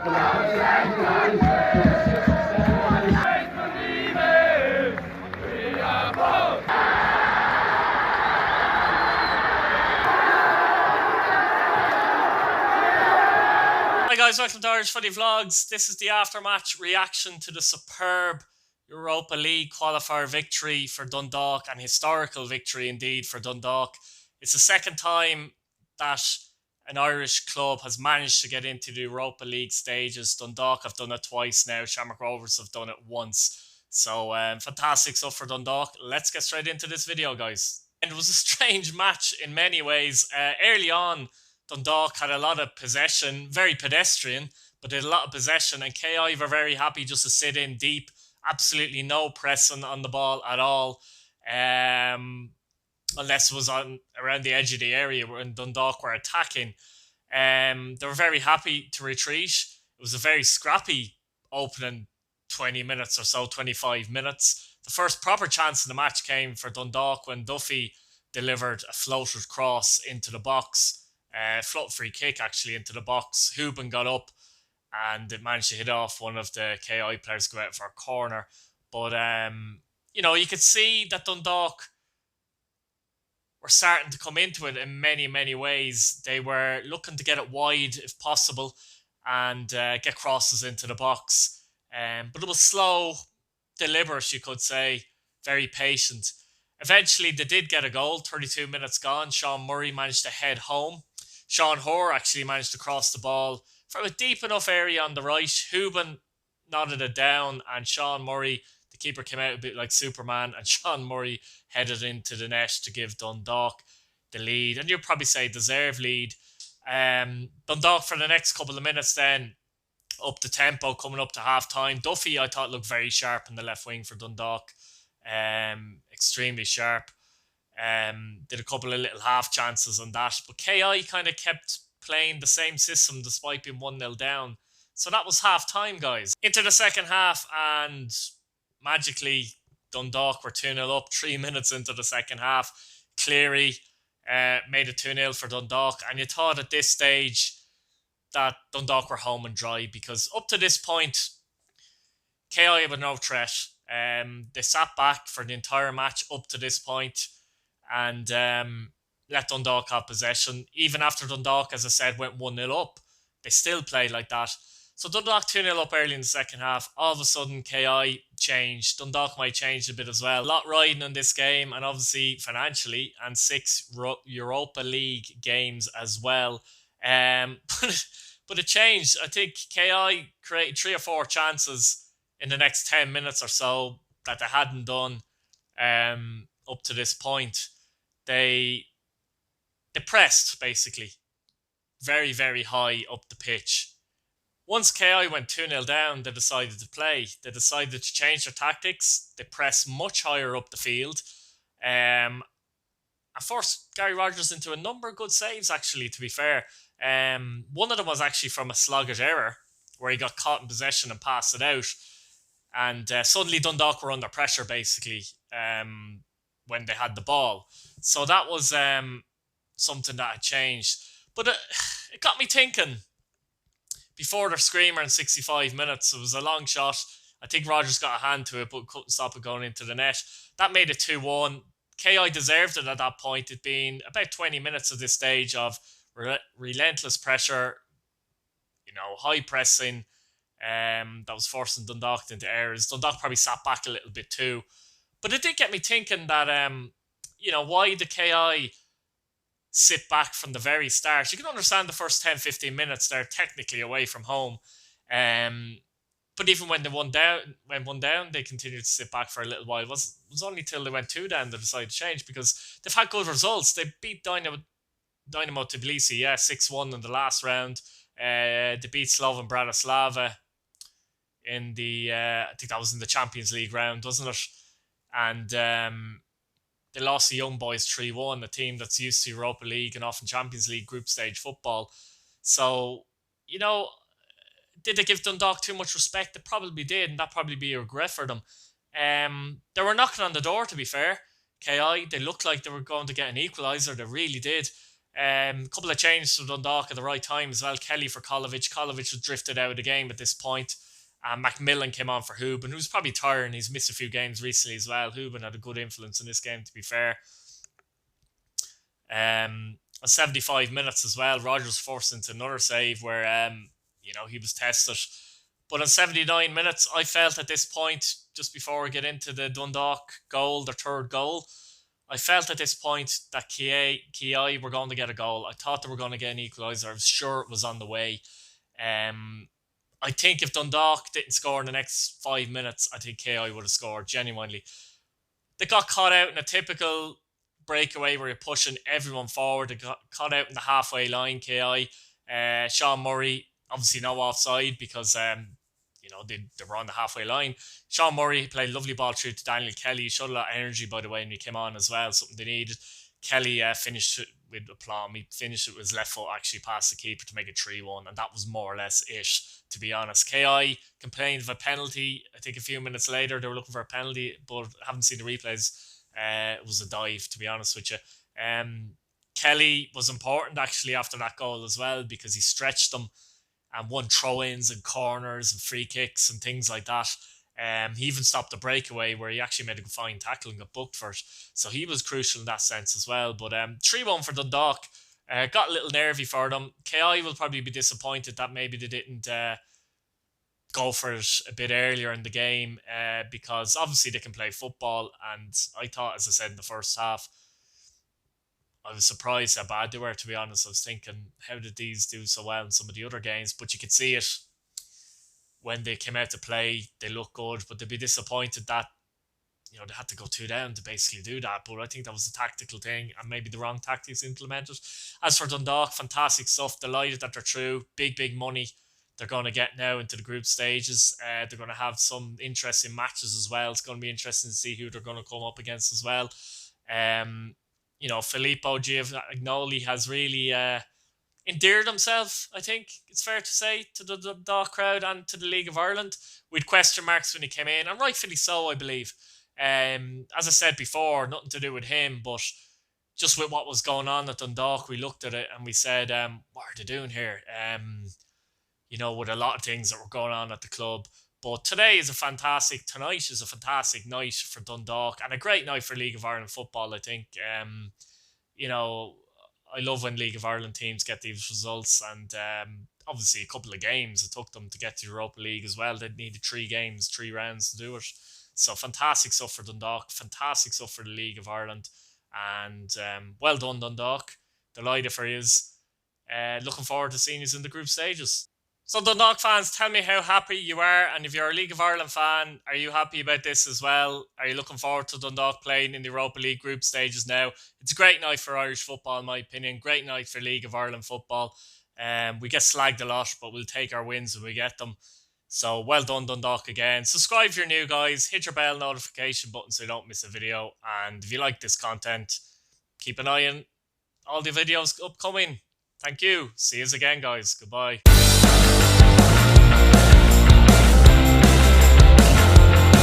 Hi guys, welcome to Irish Footy Vlogs. This is the after-match reaction to the superb Europa League qualifier victory for Dundalk, and historical victory indeed for Dundalk. It's the second time that an Irish club has managed to get into the Europa League stages. Dundalk have done it twice now. Shamrock Rovers have done it once. So fantastic stuff for Dundalk. Let's get straight into this video, guys. And it was a strange match in many ways. Early on, Dundalk had a lot of possession, very pedestrian, but they had a lot of possession, and KI were very happy just to sit in deep. Absolutely no pressing on the ball at all, unless it was on around the edge of the area when Dundalk were attacking. They were very happy to retreat. It was a very scrappy opening 20 minutes or so, 25 minutes. The first proper chance in the match came for Dundalk when Duffy delivered a floated cross into the box. Float free kick actually into the box. Hooban got up and it managed to hit off one of the KI players, go out for a corner. But, you could see that Dundalk were starting to come into it in many, many ways. They were looking to get it wide if possible and get crosses into the box. But it was slow, deliberate, you could say, very patient. Eventually, they did get a goal, 32 minutes gone. Sean Murray managed to head home. Sean Hoare actually managed to cross the ball from a deep enough area on the right. Hooban nodded it down, and Sean Murray, the keeper, came out a bit like Superman, and Sean Murray headed into the net to give Dundalk the lead. And you'd probably say deserved lead. Dundalk for the next couple of minutes then, up the tempo, coming up to half-time. Duffy, I thought, looked very sharp in the left wing for Dundalk. Extremely sharp. Did a couple of little half chances on that, but KI kind of kept playing the same system despite being 1-0 down. So that was half time, guys. Into the second half, and magically Dundalk were 2-0 up 3 minutes into the second half. Cleary made it 2-0 for Dundalk, and you thought at this stage that Dundalk were home and dry, because up to this point KI were no threat. They sat back for the entire match up to this point and let Dundalk have possession. Even after Dundalk, as I said, went 1-0 up, they still played like that. So Dundalk 2-0 up early in the second half. All of a sudden, KI changed. Dundalk might change a bit as well. A lot riding on this game, and obviously financially, and 6 Europa League games as well. But it changed. I think KI created 3 or 4 chances in the next 10 minutes or so that they hadn't done up to this point. They pressed, basically, very, very high up the pitch. Once KI went 2-0 down, they decided to play. They decided to change their tactics. They pressed much higher up the field. And forced Gary Rogers into a number of good saves, actually, to be fair. One of them was actually from a sluggish error, where he got caught in possession and passed it out. And suddenly Dundalk were under pressure, basically, when they had the ball. So that was something that had changed. But it got me thinking. Before their screamer in 65 minutes, it was a long shot. I think Rogers got a hand to it, but couldn't stop it going into the net. That made it 2-1. KI deserved it at that point. It being about 20 minutes at this stage of relentless pressure, high pressing, that was forcing Dundalk into errors. Dundalk probably sat back a little bit too. But it did get me thinking that, why the KI sit back from the very start. You can understand the first 10-15 minutes, they're technically away from home. But even when they went one down, they continued to sit back for a little while. It was only till they went 2 down they decided to change, because they've had good results. They beat Dynamo Tbilisi, 6-1 in the last round. They beat Slovan Bratislava in the, I think that was in the Champions League round, wasn't it? And they lost the Young Boys 3-1, a team that's used to Europa League and often Champions League group stage football. So, did they give Dundalk too much respect? They probably did, and that'd probably be a regret for them. They were knocking on the door, to be fair. KI, they looked like they were going to get an equaliser. They really did. A couple of changes for Dundalk at the right time as well. Kelly for Kolovich. Kolovich was drifted out of the game at this point. Macmillan came on for Hooban, who's probably tired and he's missed a few games recently as well. Hooban had a good influence in this game, to be fair. On 75 minutes as well, Rogers forced into another save where, he was tested. But on 79 minutes, I felt at this point, just before we get into the Dundalk goal, their third goal, I felt at this point that Ki were going to get a goal. I thought they were going to get an equaliser. I was sure it was on the way. I think if Dundalk didn't score in the next 5 minutes, I think Ki would have scored, genuinely. They got caught out in a typical breakaway where you're pushing everyone forward. They got caught out in the halfway line, Ki. Sean Murray, obviously no offside because they were on the halfway line. Sean Murray played a lovely ball through to Daniel Kelly. He showed a lot of energy, by the way, when he came on as well, something they needed. Kelly finished it with aplomb. He finished it with his left foot actually past the keeper to make it 3-1, and that was more or less it, to be honest. Ki complained of a penalty. I think a few minutes later they were looking for a penalty, but haven't seen the replays. It was a dive, to be honest with you. Kelly was important actually after that goal as well because he stretched them and won throw-ins and corners and free kicks and things like that. He even stopped the breakaway where he actually made a fine tackle and got booked for it. So he was crucial in that sense as well. But 3-1 for Dundalk. Got a little nervy for them. Ki will probably be disappointed that maybe they didn't go for it a bit earlier in the game because obviously they can play football. And I thought, as I said in the first half, I was surprised how bad they were, to be honest. I was thinking, how did these do so well in some of the other games? But you could see it when they came out to play. They looked good, but they'd be disappointed that they had to go 2 down to basically do that. But I think that was a tactical thing and maybe the wrong tactics implemented. As for Dundalk, fantastic stuff. Delighted that they're through. Big money they're going to get now into the group stages. They're going to have some interesting matches as well. It's going to be interesting to see who they're going to come up against as well. Filippo Giovagnoli has really endeared himself, I think it's fair to say, to the Dundalk crowd and to the League of Ireland. With question marks when he came in, and rightfully so, I believe. As I said before, nothing to do with him, but just with what was going on at Dundalk, we looked at it and we said, what are they doing here? With a lot of things that were going on at the club. But tonight is a fantastic night for Dundalk and a great night for League of Ireland football, I think. I love when League of Ireland teams get these results, and obviously a couple of games it took them to get to Europa League as well. They needed 3 games, 3 rounds to do it. So fantastic stuff for Dundalk, fantastic stuff for the League of Ireland, and well done Dundalk. Delighted for you. Looking forward to seeing you in the group stages. So Dundalk fans, tell me how happy you are, and if you're a League of Ireland fan, are you happy about this as well? Are you looking forward to Dundalk playing in the Europa League group stages now? It's a great night for Irish football, in my opinion. Great night for League of Ireland football. We get slagged a lot, but we'll take our wins when we get them. So well done Dundalk again. Subscribe if you're new, guys. Hit your bell notification button so you don't miss a video. And if you like this content, keep an eye on all the videos upcoming. Thank you. See you again, guys. Goodbye.